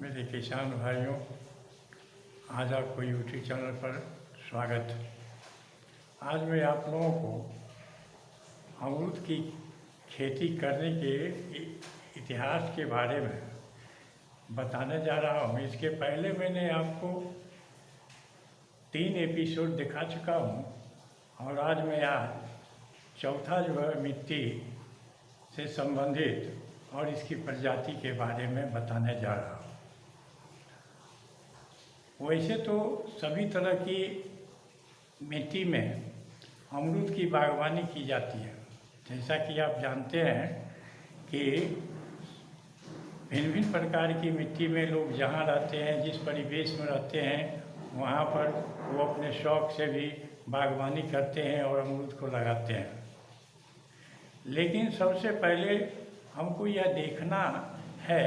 मेरे किसान भाइयों, आज आपको यूट्यूब चैनल पर स्वागत है। आज मैं आप लोगों को अमरूद की खेती करने के इतिहास के बारे में बताने जा रहा हूँ। इसके पहले मैंने आपको 3 एपिसोड दिखा चुका हूँ और आज मैं चौथा जो है मिट्टी से संबंधित और इसकी प्रजाति के बारे में बताने जा रहा हूँ। वैसे तो सभी तरह की मिट्टी में अमरूद की बागवानी की जाती है। जैसा कि आप जानते हैं कि भिन्न भिन्न प्रकार की मिट्टी में लोग जहाँ रहते हैं, जिस परिवेश में रहते हैं, वहाँ पर वो अपने शौक़ से भी बागवानी करते हैं और अमरूद को लगाते हैं। लेकिन सबसे पहले हमको यह देखना है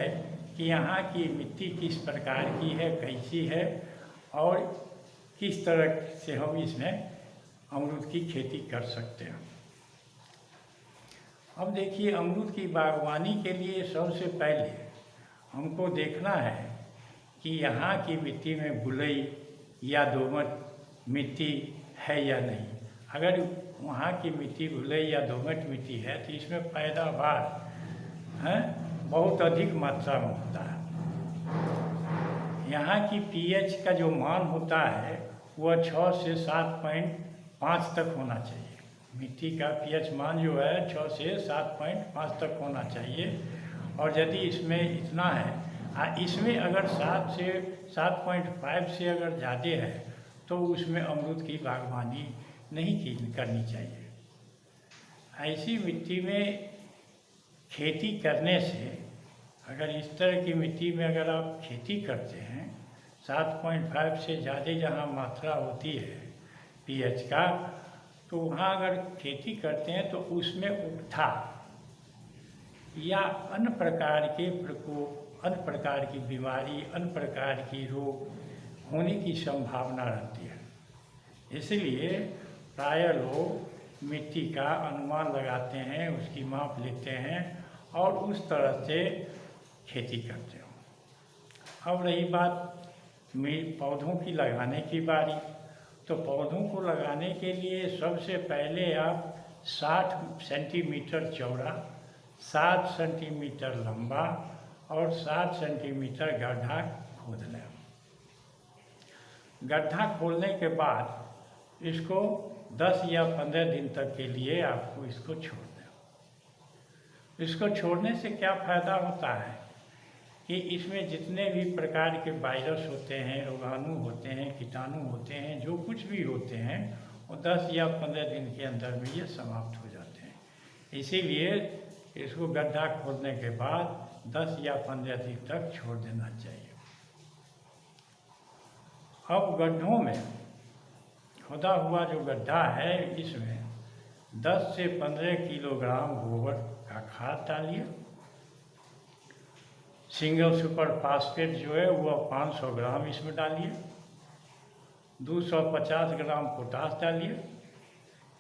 कि यहाँ की मिट्टी किस प्रकार की है, कैसी है और किस तरह से हम इसमें अमरूद की खेती कर सकते हैं। अब देखिए, अमरूद की बागवानी के लिए सबसे पहले हमको देखना है कि यहाँ की मिट्टी में बलुई या दोमट मिट्टी है या नहीं। अगर वहाँ की मिट्टी बलुई या दोमट मिट्टी है तो इसमें पैदावार बहुत अधिक मात्रा में होता है। यहाँ की पीएच का जो मान होता है वह 6 से 7.5 तक होना चाहिए। मिट्टी का पीएच मान जो है 6 से 7.5 तक होना चाहिए। और यदि इसमें इतना है, इसमें अगर 7 से 7.5 से अगर ज़्यादा है तो उसमें अमरूद की बागवानी नहीं करनी चाहिए। ऐसी मिट्टी में खेती करने से, अगर इस तरह की मिट्टी में अगर आप खेती करते हैं, 7.5 से ज़्यादा जहाँ मात्रा होती है पीएच का, तो वहाँ अगर खेती करते हैं तो उसमें उकठा या अन्य प्रकार के प्रकोप, अन्य प्रकार की बीमारी, अन्य प्रकार की रोग होने की संभावना रहती है। इसलिए प्रायः लोग मिट्टी का अनुमान लगाते हैं, उसकी माप लेते हैं और उस तरह से खेती करते हो। अब रही बात पौधों की लगाने की बारी, तो पौधों को लगाने के लिए सबसे पहले आप 60 सेंटीमीटर चौड़ा, 7 सेंटीमीटर लंबा और 7 सेंटीमीटर गड्ढा खोद लें। गड्ढा खोदने के बाद इसको 10 या 15 दिन तक के लिए आपको इसको छोड़ दें। इसको छोड़ने से क्या फ़ायदा होता है कि इसमें जितने भी प्रकार के वायरस होते हैं, रोगाणु होते हैं, कीटाणु होते हैं, जो कुछ भी होते हैं, वो 10 या 15 दिन के अंदर में ये समाप्त हो जाते हैं। इसीलिए इसको गड्ढा खोदने के बाद 10 या 15 दिन तक छोड़ देना चाहिए। अब गड्ढों में खोदा हुआ जो गड्ढा है, इसमें 10 से 15 किलोग्राम गोबर का खाद डालिए। सिंगल सुपर फास्फेट जो है वह 500 ग्राम इसमें डालिए। 250 ग्राम पोटास डालिए।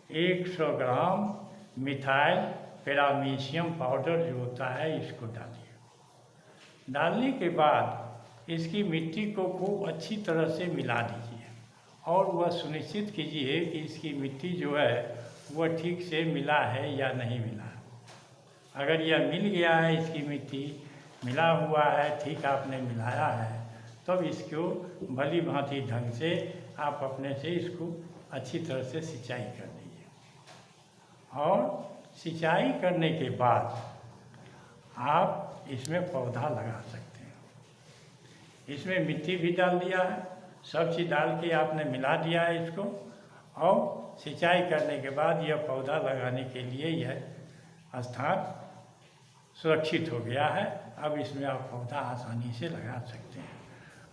100 ग्राम मिथाइल पैरामीशियम पाउडर जो होता है इसको डालिए। डालने के बाद इसकी मिट्टी को खूब अच्छी तरह से मिला दीजिए और वह सुनिश्चित कीजिए कि इसकी मिट्टी जो है वह ठीक से मिला है या नहीं मिला। अगर यह मिल गया है, इसकी मिट्टी मिला हुआ है, ठीक आपने मिलाया है, तब इसको भली भांति ढंग से आप अपने से इसको अच्छी तरह से सिंचाई कर दीजिए। और सिंचाई करने के बाद आप इसमें पौधा लगा सकते हैं। इसमें मिट्टी भी डाल दिया है, सब चीज़ डाल के आपने मिला दिया है इसको, और सिंचाई करने के बाद यह पौधा लगाने के लिए यह स्थान सुरक्षित हो गया है। अब इसमें आप पौधा आसानी से लगा सकते हैं।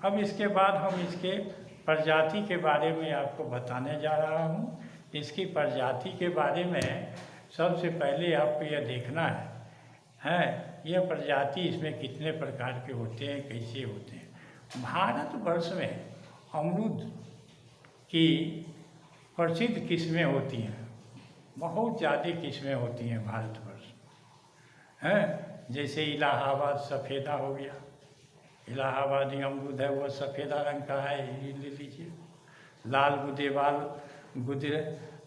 अब इसके बाद हम इसके प्रजाति के बारे में आपको बताने जा रहा हूँ। इसकी प्रजाति के बारे में सबसे पहले आपको यह देखना है यह प्रजाति इसमें कितने प्रकार के होते हैं, कैसे होते हैं। भारतवर्ष में अमरूद की प्रसिद्ध किस्में होती हैं, बहुत ज़्यादा किस्में होती हैं भारतवर्ष में। जैसे इलाहाबाद सफ़ेदा हो गया, इलाहाबादी अमरूद है वो सफ़ेदा रंग का है, ये ले लीजिए। लाल गुदे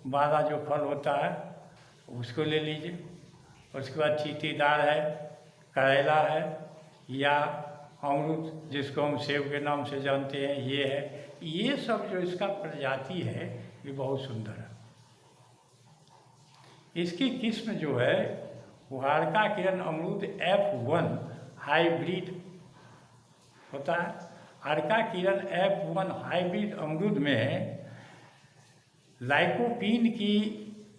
वाला जो फल होता है उसको ले लीजिए। उसके बाद चींटीदार है, करेला है, या अमरूद जिसको हम सेब के नाम से जानते हैं, ये है। ये सब जो इसका प्रजाति है ये बहुत सुंदर है। इसकी किस्म जो है वो अर्का किरण अमरूद F1 हाइब्रिड होता है। अर्का किरण F1 हाइब्रिड अमरूद में लाइकोपीन की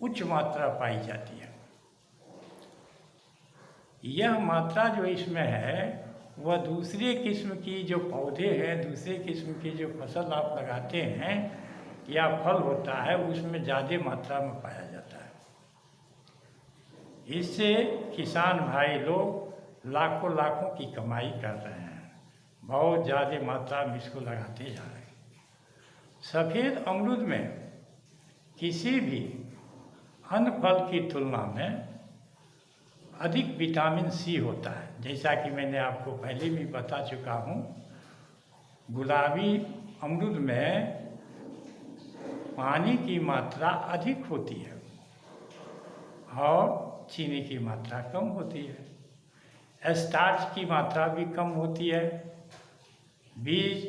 उच्च मात्रा पाई जाती है। यह मात्रा जो इसमें है वह दूसरे किस्म की जो पौधे हैं, दूसरे किस्म की जो फसल आप लगाते हैं या फल होता है उसमें ज़्यादा मात्रा में पाया जाता है। इससे किसान भाई लोग लाखों लाखों की कमाई कर रहे हैं, बहुत ज़्यादा मात्रा में इसको लगाते जा रहे हैं। सफ़ेद अमरूद में किसी भी अन्य फल की तुलना में अधिक विटामिन सी होता है। जैसा कि मैंने आपको पहले भी बता चुका हूँ, गुलाबी अमरूद में पानी की मात्रा अधिक होती है और चीनी की मात्रा कम होती है। स्टार्च की मात्रा भी कम होती है, बीज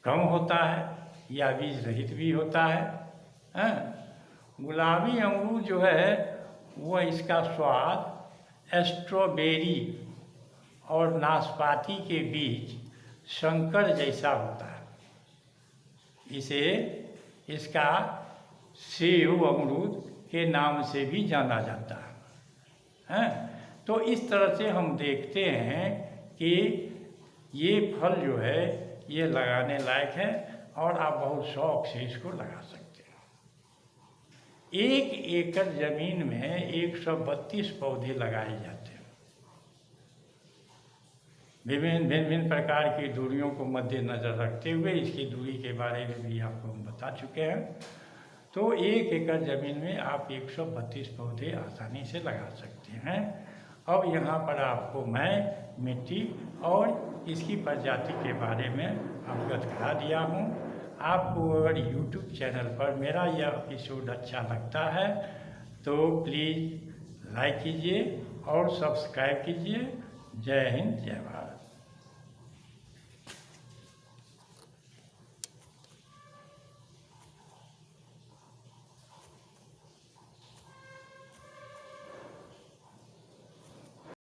कम होता है या बीज रहित भी होता है। गुलाबी अमरूद जो है वह इसका स्वाद स्ट्रॉबेरी और नाशपाती के बीच शंकर जैसा होता है। इसे इसका सेब अमरूद के नाम से भी जाना जाता है। तो इस तरह से हम देखते हैं कि ये फल जो है ये लगाने लायक है और आप बहुत शौक से इसको लगा सकते हैं। 1 एकड़ ज़मीन में 132 पौधे लगाए जाते हैं। भिन्न भिन्न प्रकार की दूरियों को मद्देनज़र रखते हुए इसकी दूरी के बारे में भी आपको हम बता चुके हैं। तो 1 एकड़ ज़मीन में आप 132 पौधे आसानी से लगा सकते हैं। अब यहाँ पर आपको मैं मिट्टी और इसकी प्रजाति के बारे में अवगत करा दिया हूँ। आपको अगर YouTube चैनल पर मेरा यह एपिसोड अच्छा लगता है तो प्लीज़ लाइक कीजिए और सब्सक्राइब कीजिए। जय हिंद, जय भारत।